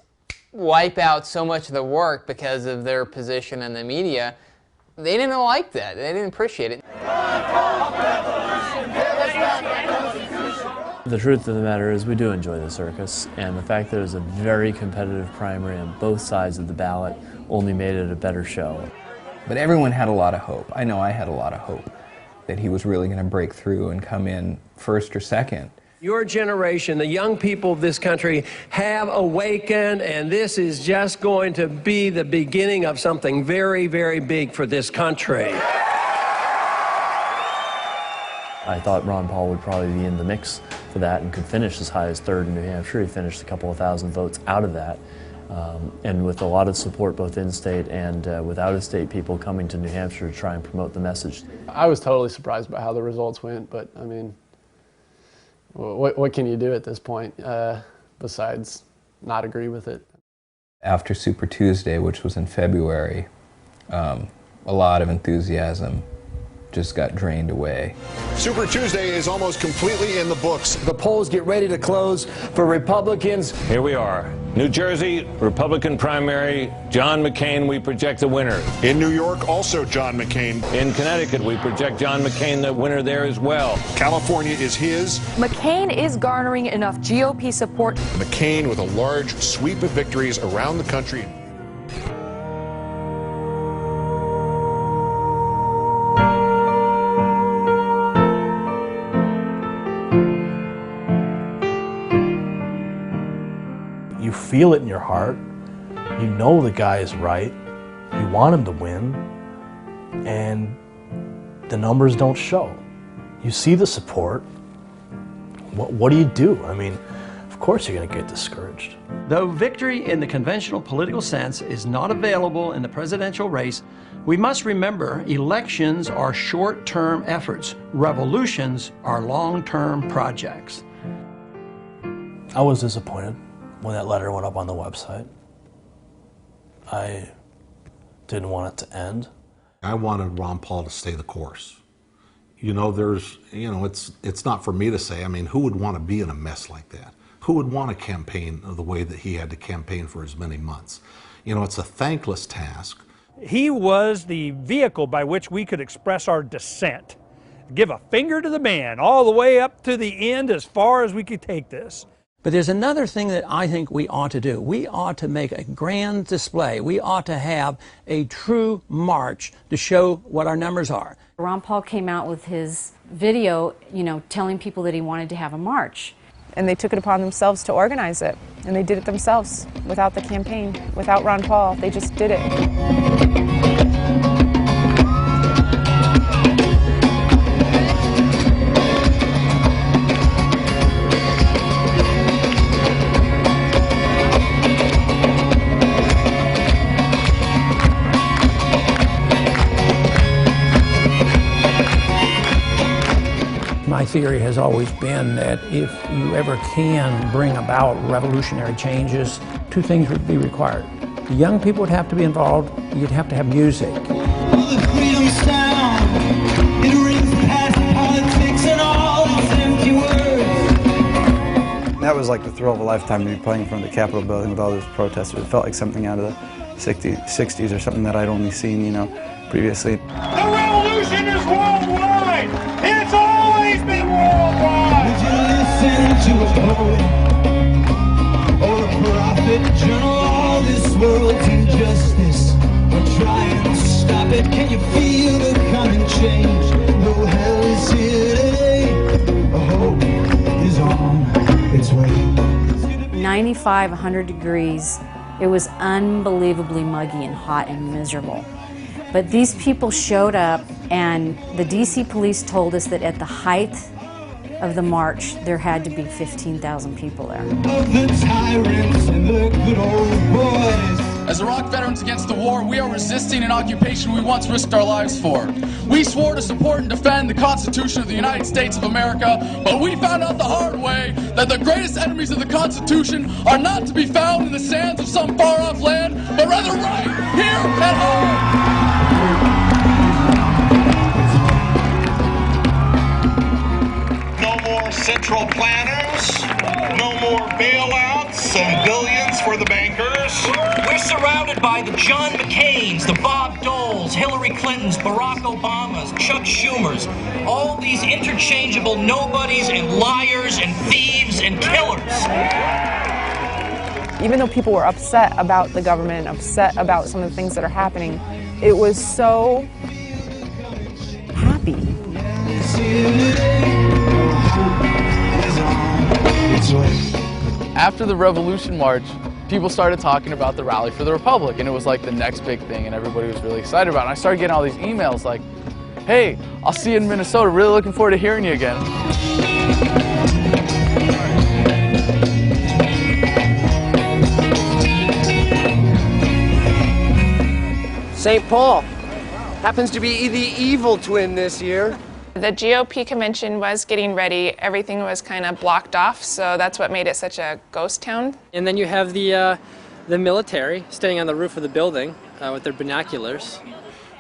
wipe out so much of the work because of their position in the media, they didn't like that. They didn't appreciate it. The truth of the matter is we do enjoy the circus, and the fact that it was a very competitive primary on both sides of the ballot only made it a better show. But everyone had a lot of hope. I know I had a lot of hope that he was really going to break through and come in first or second. Your generation, the young people of this country, have awakened, and this is just going to be the beginning of something very, very big for this country. I thought Ron Paul would probably be in the mix for that and could finish as high as 3rd in New Hampshire. He finished a couple of thousand votes out of that. And with a lot of support both in-state and with out-of-state people coming to New Hampshire to try and promote the message. I was totally surprised by how the results went, but I mean, what can you do at this point besides not agree with it? After Super Tuesday, which was in February, a lot of enthusiasm just got drained away. Super Tuesday is almost completely in the books. The polls get ready to close for Republicans. Here we are. New Jersey, Republican primary, John McCain, we project the winner. In New York, also John McCain. In Connecticut, we project John McCain the winner there as well. California is his. McCain is garnering enough GOP support. McCain with a large sweep of victories around the country. You feel it in your heart. You know the guy is right. You want him to win. And the numbers don't show. You see the support. What do you do? I mean, of course you're going to get discouraged. Though victory in the conventional political sense is not available in the presidential race, we must remember elections are short-term efforts. Revolutions are long-term projects. I was disappointed when that letter went up on the website. I didn't want it to end. I wanted Ron Paul to stay the course. You know, it's not for me to say. I mean, who would want to be in a mess like that? Who would want to campaign the way that he had to campaign for as many months? You know, it's a thankless task. He was the vehicle by which we could express our dissent. Give a finger to the man all the way up to the end as far as we could take this. But there's another thing that I think we ought to do. We ought to make a grand display. We ought to have a true march to show what our numbers are. Ron Paul came out with his video, telling people that he wanted to have a march. And they took it upon themselves to organize it. And they did it themselves, without the campaign, without Ron Paul. They just did it. My theory has always been that if you ever can bring about revolutionary changes, two things would be required. The young people would have to be involved. You'd have to have music. The freedom sound, it rings past politics and all its empty words. That was like the thrill of a lifetime to be playing in front of the Capitol building with all those protesters. It felt like something out of the 60s or something that I'd only seen, previously. The revolution is worldwide. It's always been worldwide. Would you listen to a poet or a prophet? Journal all this world's injustice or try and stop it. Can you feel the coming change? Though hell is here today, hope is on its way. 95, 100 degrees. It was unbelievably muggy and hot and miserable. But these people showed up, and the DC police told us that at the height of the march, there had to be 15,000 people there. Of the tyrants and the good old boys. As Iraq veterans against the war, we are resisting an occupation we once risked our lives for. We swore to support and defend the Constitution of the United States of America, but we found out the hard way that the greatest enemies of the Constitution are not to be found in the sands of some far-off land, but rather right here at home. No more central planners, no more bailouts and billions for the bankers. We're surrounded by the John McCains, the Bob Doles, Hillary Clintons, Barack Obamas, Chuck Schumers, all these interchangeable nobodies and liars and thieves and killers. Even though people were upset about the government, upset about some of the things that are happening, it was so happy. After the Revolution March, people started talking about the Rally for the Republic, and it was like the next big thing, and everybody was really excited about it. And I started getting all these emails like, hey, I'll see you in Minnesota, really looking forward to hearing you again. St. Paul happens to be the evil twin this year. The GOP convention was getting ready. Everything was kind of blocked off, so that's what made it such a ghost town. And then you have the military standing on the roof of the building with their binoculars.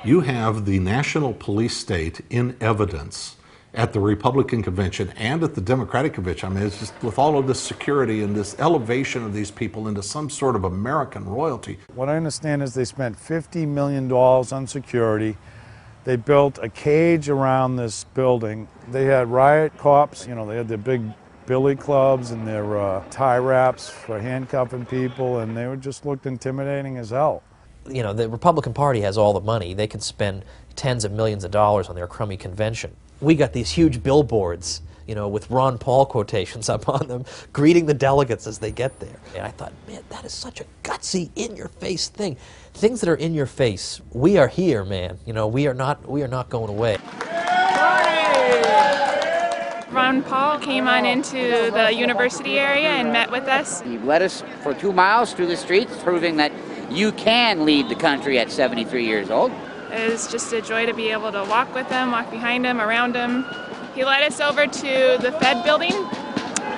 You have the National Police State in evidence at the Republican convention and at the Democratic convention. I mean, it's just with all of this security and this elevation of these people into some sort of American royalty. What I understand is they spent $50 million on security. They built a cage around this building. They had riot cops, you know, they had their big billy clubs and their tie wraps for handcuffing people, and they just looked intimidating as hell. You know, the Republican Party has all the money. They could spend tens of millions of dollars on their crummy convention. We got these huge billboards, you know, with Ron Paul quotations up on them, greeting the delegates as they get there. And I thought, man, that is such a gutsy, in-your-face thing. Things that are in your face, we are here, man. You know, we are not going away. Ron Paul came on into the university area and met with us. He led us for 2 miles through the streets, proving that you can lead the country at 73 years old. It was just a joy to be able to walk with him, walk behind him, around him. He led us over to the Fed building,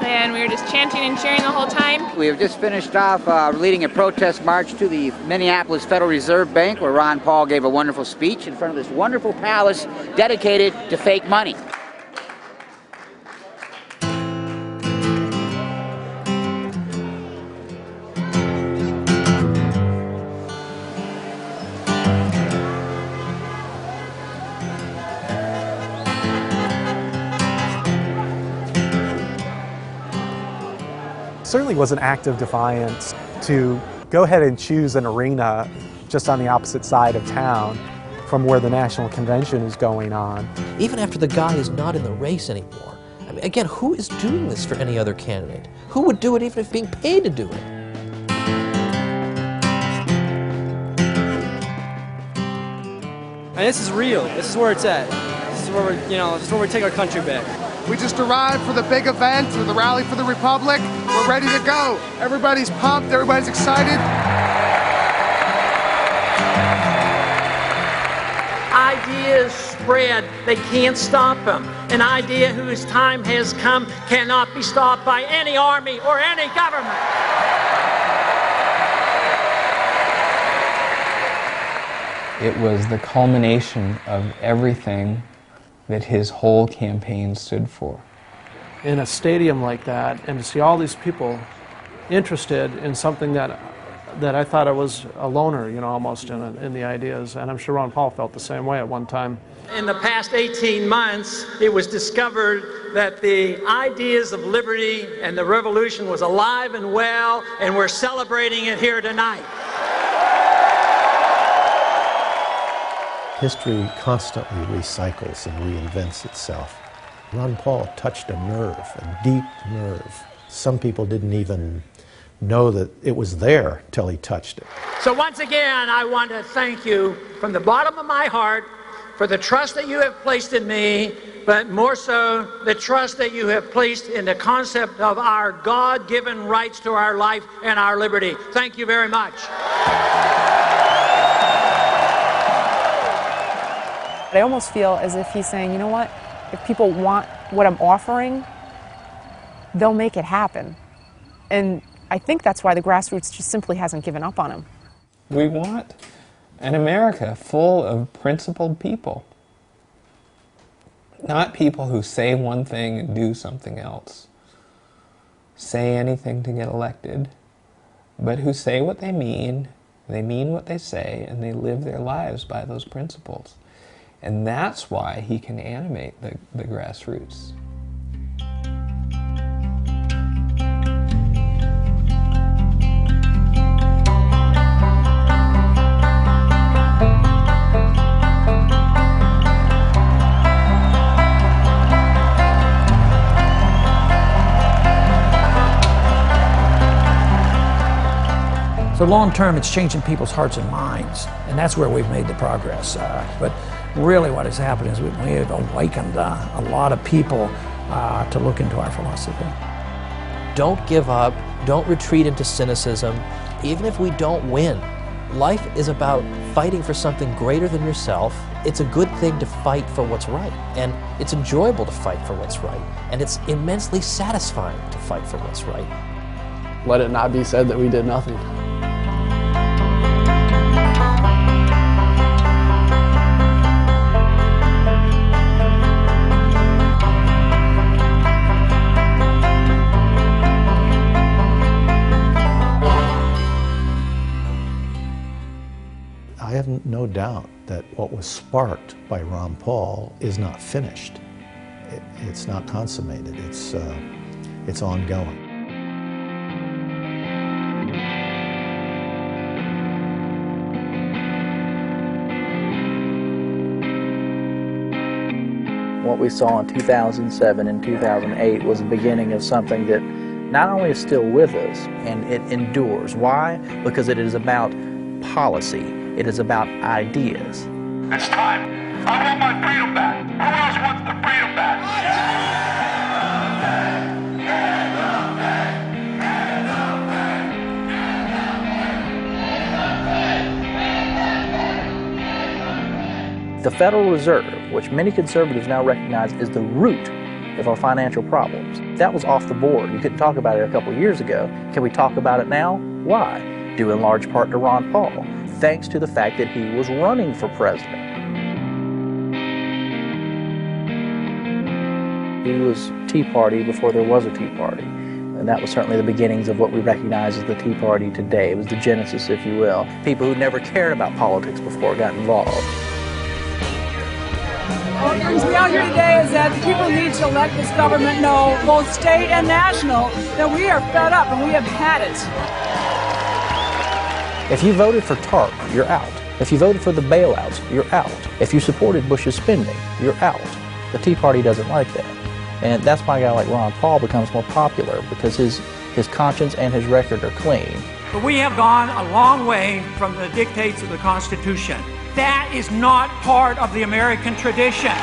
and we were just chanting and cheering the whole time. We have just finished off leading a protest march to the Minneapolis Federal Reserve Bank, where Ron Paul gave a wonderful speech in front of this wonderful palace dedicated to fake money. Certainly was an act of defiance to go ahead and choose an arena just on the opposite side of town from where the national convention is going on. Even after the guy is not in the race anymore. I mean, again, who is doing this for any other candidate? Who would do it even if being paid to do it? And this is real. This is where it's at. This is where we're, this is where we take our country back. We just arrived for the big event, for the Rally for the Republic. We're ready to go. Everybody's pumped, everybody's excited. Ideas spread, they can't stop them. An idea whose time has come cannot be stopped by any army or any government. It was the culmination of everything that his whole campaign stood for. In a stadium like that, and to see all these people interested in something that I thought I was a loner, almost in the ideas, and I'm sure Ron Paul felt the same way at one time. In the past 18 months, it was discovered that the ideas of liberty and the revolution was alive and well, and we're celebrating it here tonight. History constantly recycles and reinvents itself. Ron Paul touched a nerve, a deep nerve. Some people didn't even know that it was there till he touched it. So once again, I want to thank you from the bottom of my heart for the trust that you have placed in me, but more so the trust that you have placed in the concept of our God-given rights to our life and our liberty. Thank you very much. I almost feel as if he's saying, you know what, if people want what I'm offering, they'll make it happen. And I think that's why the grassroots just simply hasn't given up on him. We want an America full of principled people. Not people who say one thing and do something else. Say anything to get elected, but who say what they mean what they say, and they live their lives by those principles. And that's why he can animate the grassroots. So long term, it's changing people's hearts and minds, and that's where we've made the progress. But really what has happened is we have awakened a lot of people to look into our philosophy. Don't give up. Don't retreat into cynicism. Even if we don't win, life is about fighting for something greater than yourself. It's a good thing to fight for what's right, and it's enjoyable to fight for what's right, and it's immensely satisfying to fight for what's right. Let it not be said that we did nothing. no doubt that what was sparked by Ron Paul is not finished. It's not consummated. It's ongoing. What we saw in 2007 and 2008 was the beginning of something that not only is still with us, and it endures. Why? Because it is about policy. It is about ideas. It's time. I want my freedom back. Who else wants the freedom back? The Federal Reserve, which many conservatives now recognize is the root of our financial problems, that was off the board. You couldn't talk about it a couple of years ago. Can we talk about it now? Why? Due in large part to Ron Paul, thanks to the fact that he was running for president. He was Tea Party before there was a Tea Party. And that was certainly the beginnings of what we recognize as the Tea Party today. It was the genesis, if you will. People who never cared about politics before got involved. What brings me out here today is that people need to let this government know, both state and national, that we are fed up and we have had it. If you voted for TARP, you're out. If you voted for the bailouts, you're out. If you supported Bush's spending, you're out. The Tea Party doesn't like that. And that's why a guy like Ron Paul becomes more popular, because his conscience and his record are clean. But we have gone a long way from the dictates of the Constitution. That is not part of the American tradition.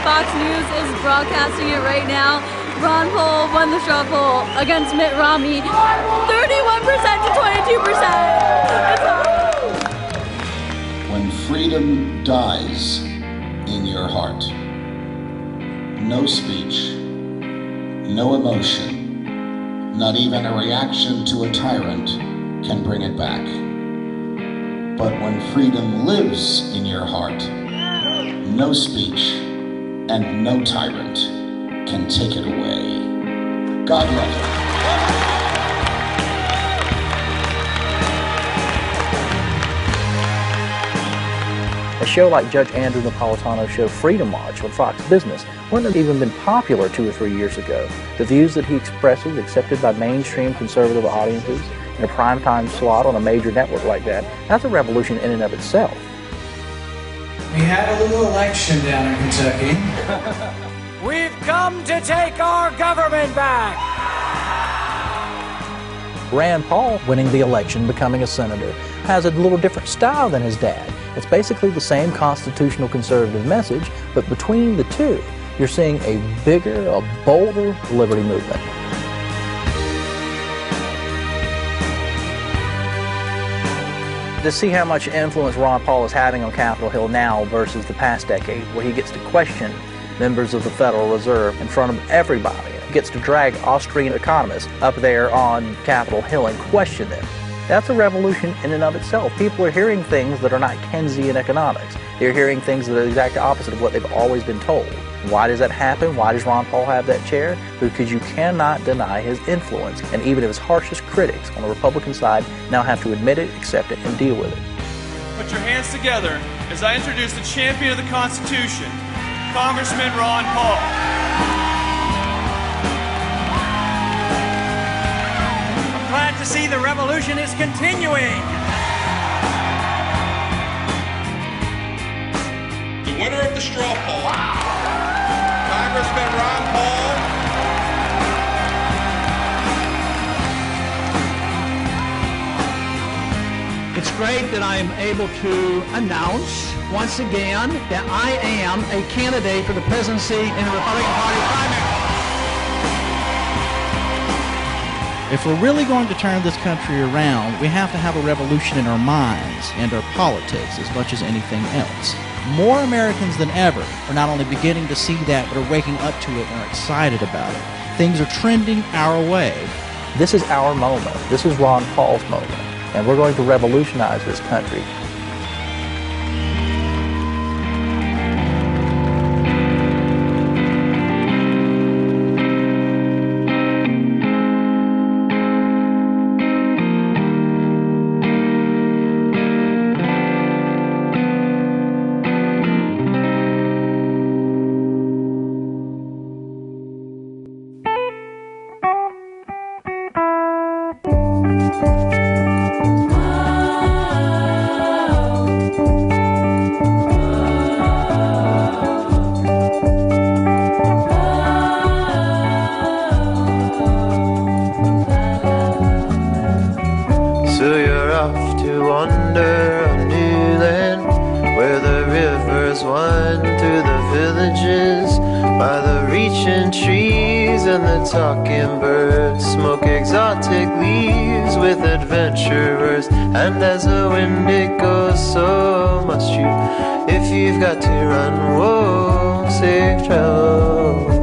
Fox News is broadcasting it right now. Ron Paul won the straw poll against Mitt Romney, 31% to 22%. When freedom dies in your heart, no speech, no emotion, not even a reaction to a tyrant can bring it back. But when freedom lives in your heart, no speech and no tyrant can take it away. God love you. A show like Judge Andrew Napolitano's show Freedom Watch on Fox Business wouldn't have even been popular 2 or 3 years ago. The views that he expresses, accepted by mainstream conservative audiences, in a primetime slot on a major network like that, that's a revolution in and of itself. We had a little election down in Kentucky. We've come to take our government back. Rand Paul winning the election, becoming a senator, has a little different style than his dad. It's basically the same constitutional conservative message, but between the two, you're seeing a bigger, a bolder liberty movement. To see how much influence Ron Paul is having on Capitol Hill now versus the past decade, where he gets to question members of the Federal Reserve in front of everybody, gets to drag Austrian economists up there on Capitol Hill and question them. That's a revolution in and of itself. People are hearing things that are not Keynesian economics. They're hearing things that are the exact opposite of what they've always been told. Why does that happen? Why does Ron Paul have that chair? Because you cannot deny his influence, and even his harshest critics on the Republican side now have to admit it, accept it, and deal with it. Put your hands together as I introduce the champion of the Constitution, Congressman Ron Paul. I'm glad to see the revolution is continuing. The winner of the straw poll, Congressman Ron Paul. It's great that I'm able to announce once again that I am a candidate for the presidency in the Republican Party primary. If we're really going to turn this country around, we have to have a revolution in our minds and our politics as much as anything else. More Americans than ever are not only beginning to see that, but are waking up to it and are excited about it. Things are trending our way. This is our moment. This is Ron Paul's moment. And we're going to revolutionize this country. So you're off to wander a new land, where the rivers wind through the villages, by the reaching trees and the talking birds, smoke exotic leaves with adventurers. And as the wind it goes, so must you. If you've got to run, whoa, safe travels.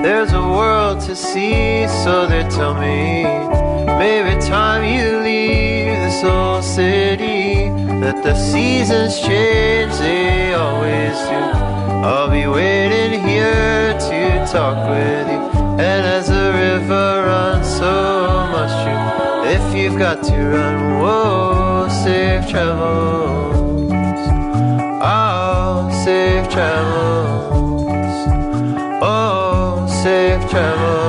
There's a world to see, so they tell me. Maybe time you leave this old city, that the seasons change, they always do. I'll be waiting here to talk with you. And as the river runs, so must you. If you've got to run, whoa, safe travels. Oh, safe travels. Oh, safe travels.